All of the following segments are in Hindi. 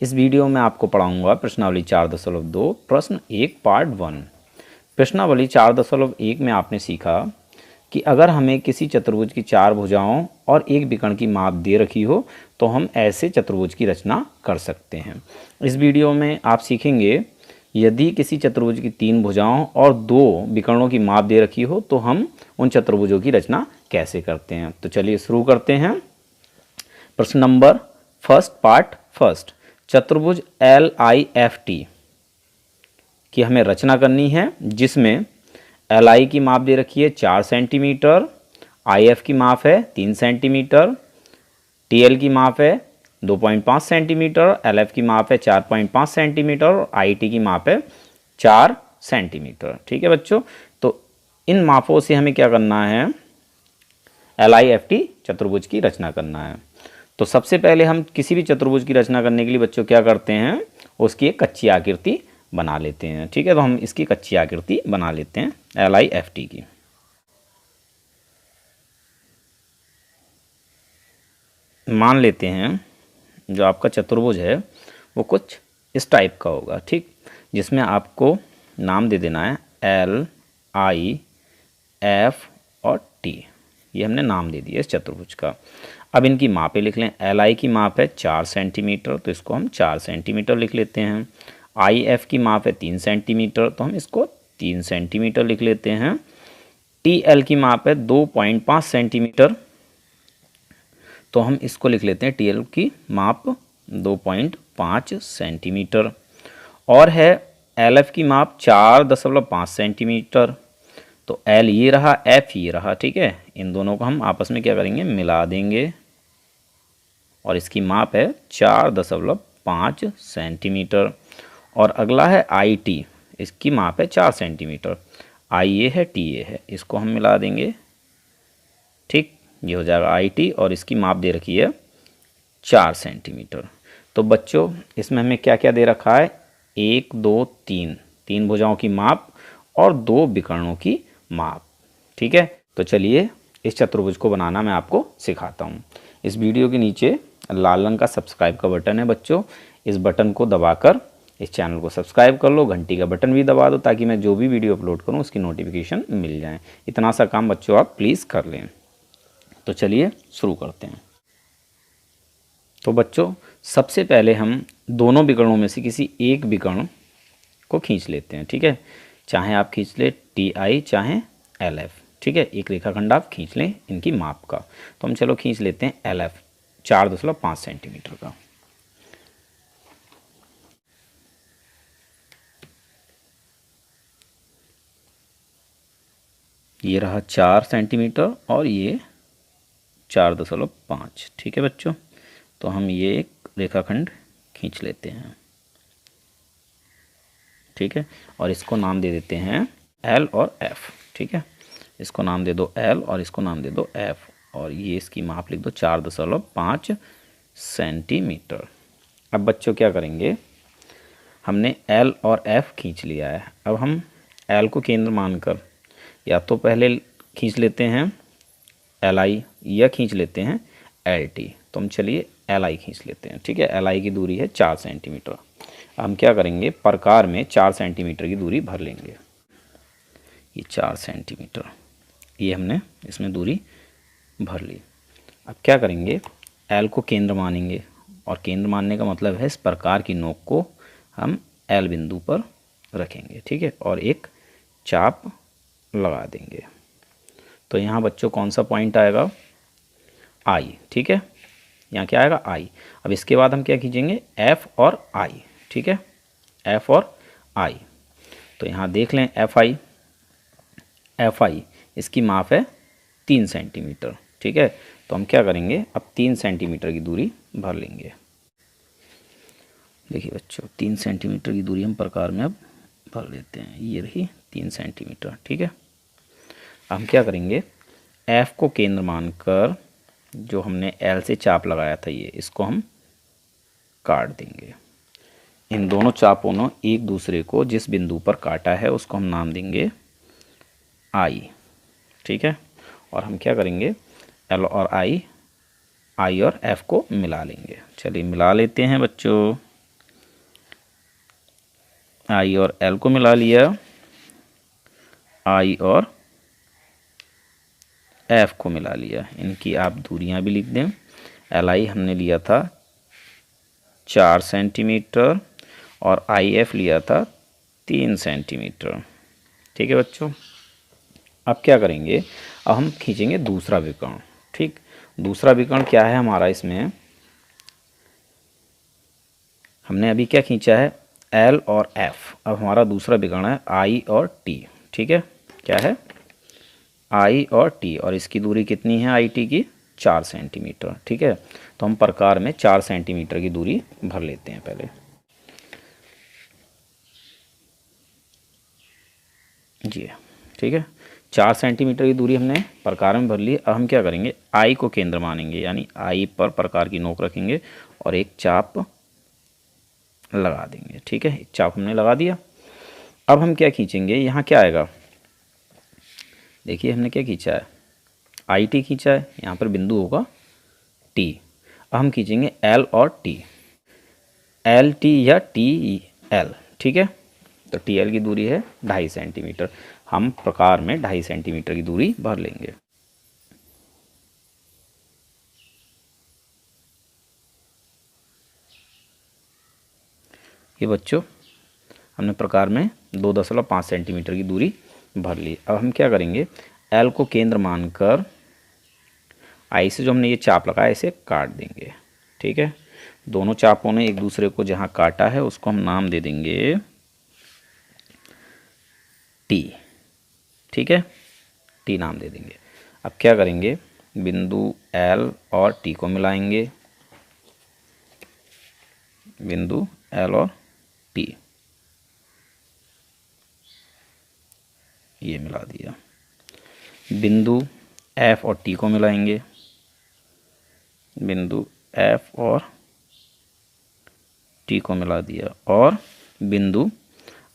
इस वीडियो में आपको पढ़ाऊंगा प्रश्नावली 4.2 प्रश्न 1 पार्ट 1। प्रश्नावली 4.1 में आपने सीखा कि अगर हमें किसी चतुर्भुज की 4 भुजाओं और एक विकर्ण की माप दे रखी हो तो हम ऐसे चतुर्भुज की रचना कर सकते हैं। इस वीडियो में आप सीखेंगे यदि किसी चतुर्भुज की 3 भुजाओं और 2 विकर्णों की माप दे रखी हो तो हम उन चतुर्भुजों की रचना कैसे करते हैं। तो चलिए शुरू करते हैं। प्रश्न नंबर फर्स्ट पार्ट फर्स्ट, चतुर्भुज LIFT की हमें रचना करनी है जिसमें LI की माप दे रखी है 4 सेंटीमीटर, IF की माप है 3 सेंटीमीटर, TL की माप है 2.5 सेंटीमीटर, LF की माप है 4.5 सेंटीमीटर और IT की माप है 4 सेंटीमीटर। ठीक है बच्चों, तो इन मापों से हमें क्या करना है, LIFT चतुर्भुज की रचना करना है। तो सबसे पहले हम किसी भी चतुर्भुज की रचना करने के लिए बच्चों क्या करते हैं, उसकी एक कच्ची आकृति बना लेते हैं। ठीक है, तो हम इसकी कच्ची आकृति बना लेते हैं LIFT की। मान लेते हैं जो आपका चतुर्भुज है वो कुछ इस टाइप का होगा, ठीक, जिसमें आपको नाम दे देना है LIF और T। ये हमने नाम दे दिया इस चतुर्भुज का। अब इनकी मापें लिख लें। LI की माप है 4 सेंटीमीटर, तो इसको हम 4 सेंटीमीटर लिख लेते हैं। IF की माप है 3 सेंटीमीटर, तो हम इसको 3 सेंटीमीटर लिख लेते हैं। TL की माप है 2.5 सेंटीमीटर, तो हम इसको लिख लेते हैं TL की माप 2.5 सेंटीमीटर। और है LF की माप 4.5 सेंटीमीटर, तो L ये रहा, F ये रहा। ठीक है, इन दोनों को हम आपस में क्या करेंगे, मिला देंगे और इसकी माप है 4.5 सेंटीमीटर। और अगला है IT, इसकी माप है 4 सेंटीमीटर। I ये है, T ये है, इसको हम मिला देंगे। ठीक, ये हो जाएगा IT और इसकी माप दे रखी है 4 सेंटीमीटर। तो बच्चों इसमें हमें क्या क्या दे रखा है, 1 2 3 भुजाओं की माप और 2 विकर्णों की माप। ठीक है, तो चलिए इस चतुर्भुज को बनाना मैं आपको सिखाता हूँ। इस वीडियो के नीचे लाल रंग का सब्सक्राइब का बटन है बच्चों, इस बटन को दबाकर इस चैनल को सब्सक्राइब कर लो। घंटी का बटन भी दबा दो ताकि मैं जो भी वीडियो अपलोड करूँ उसकी नोटिफिकेशन मिल जाए। इतना सा काम बच्चों आप प्लीज़ कर लें। तो चलिए शुरू करते हैं। तो बच्चों सबसे पहले हम दोनों विकर्णों में से किसी एक विकर्ण को खींच लेते हैं। ठीक है, चाहे आप खींच ले TI चाहे LF। ठीक है, एक रेखाखंड आप खींच लें इनकी माप का। तो हम चलो खींच लेते हैं LF 4.5 सेंटीमीटर का। ये रहा 4 सेंटीमीटर और ये 4.5। ठीक है बच्चों, तो हम ये एक रेखाखंड खींच लेते हैं। ठीक है, और इसको नाम दे देते हैं L और F। ठीक है, इसको नाम दे दो L और इसको नाम दे दो F और ये इसकी माप लिख दो 4.5 सेंटीमीटर। अब बच्चों क्या करेंगे, हमने L और F खींच लिया है। अब हम L को केंद्र मानकर या तो पहले खींच लेते हैं LI या खींच लेते हैं LT। तो हम चलिए LI खींच लेते हैं। ठीक है, LI की दूरी है 4 सेंटीमीटर। हम क्या करेंगे, प्रकार में 4 सेंटीमीटर की दूरी भर लेंगे। ये 4 सेंटीमीटर ये हमने इसमें दूरी भर ली। अब क्या करेंगे, L को केंद्र मानेंगे और केंद्र मानने का मतलब है इस प्रकार की नोक को हम L बिंदु पर रखेंगे। ठीक है, और एक चाप लगा देंगे। तो यहाँ बच्चों कौन सा पॉइंट आएगा, I। ठीक है, यहाँ क्या आएगा I। अब इसके बाद हम क्या खींचेंगे, F और I। ठीक है, F और I। तो यहाँ देख लें FI इसकी माप है 3 सेंटीमीटर। ठीक है, तो हम क्या करेंगे, अब 3 सेंटीमीटर की दूरी भर लेंगे। देखिए बच्चों 3 सेंटीमीटर की दूरी हम प्रकार में अब भर लेते हैं। ये रही 3 सेंटीमीटर। ठीक है, अब हम क्या करेंगे, F को केंद्र मानकर जो हमने L से चाप लगाया था ये इसको हम काट देंगे। इन दोनों चापों ने एक दूसरे को जिस बिंदु पर काटा है उसको हम नाम देंगे I। ठीक है, और हम क्या करेंगे, L और I और F को मिला लेंगे। चलिए मिला लेते हैं बच्चों। आई और एल को मिला लिया, आई और एफ को मिला लिया। इनकी आप दूरियां भी लिख दें। एल आई हमने लिया था 4 सेंटीमीटर और आई एफ लिया था 3 सेंटीमीटर। ठीक है बच्चों, अब क्या करेंगे, अब हम खींचेंगे दूसरा विकर्ण। ठीक, दूसरा विकर्ण क्या है हमारा, इसमें हमने अभी क्या खींचा है, एल और एफ। अब हमारा दूसरा विकर्ण है आई और टी। ठीक है, क्या है, आई और टी, और इसकी दूरी कितनी है आई टी की, 4 सेंटीमीटर। ठीक है, तो हम प्रकार में 4 सेंटीमीटर की दूरी भर लेते हैं पहले। जी ठीक है, 4 सेंटीमीटर की दूरी हमने प्रकार में भर ली। अब हम क्या करेंगे, आई को केंद्र मानेंगे, यानी आई पर प्रकार की नोक रखेंगे और एक चाप लगा देंगे। ठीक है, एक चाप हमने लगा दिया। अब हम क्या खींचेंगे, यहाँ क्या आएगा, देखिए हमने क्या खींचा है, आई टी खींचा है, यहाँ पर बिंदु होगा टी। अब हम खींचेंगे एल और टी, एल टी या टी एल। ठीक है, तो टी एल की दूरी है 2.5 सेंटीमीटर। हम प्रकार में 2.5 सेंटीमीटर की दूरी भर लेंगे। ये बच्चों हमने प्रकार में 2.5 सेंटीमीटर की दूरी भर ली। अब हम क्या करेंगे, एल को केंद्र मानकर आई से जो हमने ये चाप लगाया इसे काट देंगे। ठीक है, दोनों चापों ने एक दूसरे को जहाँ काटा है उसको हम नाम दे देंगे टी। ठीक है, टी नाम दे देंगे। अब क्या करेंगे, बिंदु एल और टी को मिलाएंगे, बिंदु एल और टी, ये मिला दिया। बिंदु एफ और टी को मिलाएंगे, बिंदु एफ और टी को मिला दिया, और बिंदु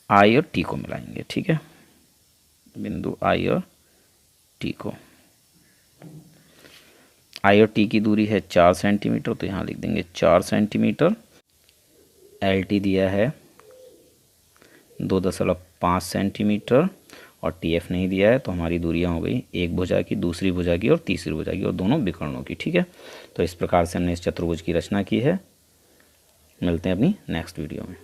आई और टी को मिलाएंगे। ठीक है, बिंदु आई और टी को, आई और टी की दूरी है 4 सेंटीमीटर, तो यहाँ लिख देंगे 4 सेंटीमीटर। एल टी दिया है 2.5 सेंटीमीटर और टी एफ नहीं दिया है, तो हमारी दूरियां हो गई एक भुजा की, दूसरी भुजा की और तीसरी भुजा की, और दोनों विकर्णों की। ठीक है, तो इस प्रकार से हमने इस चतुर्भुज की रचना की है। मिलते हैं अपनी नेक्स्ट वीडियो में।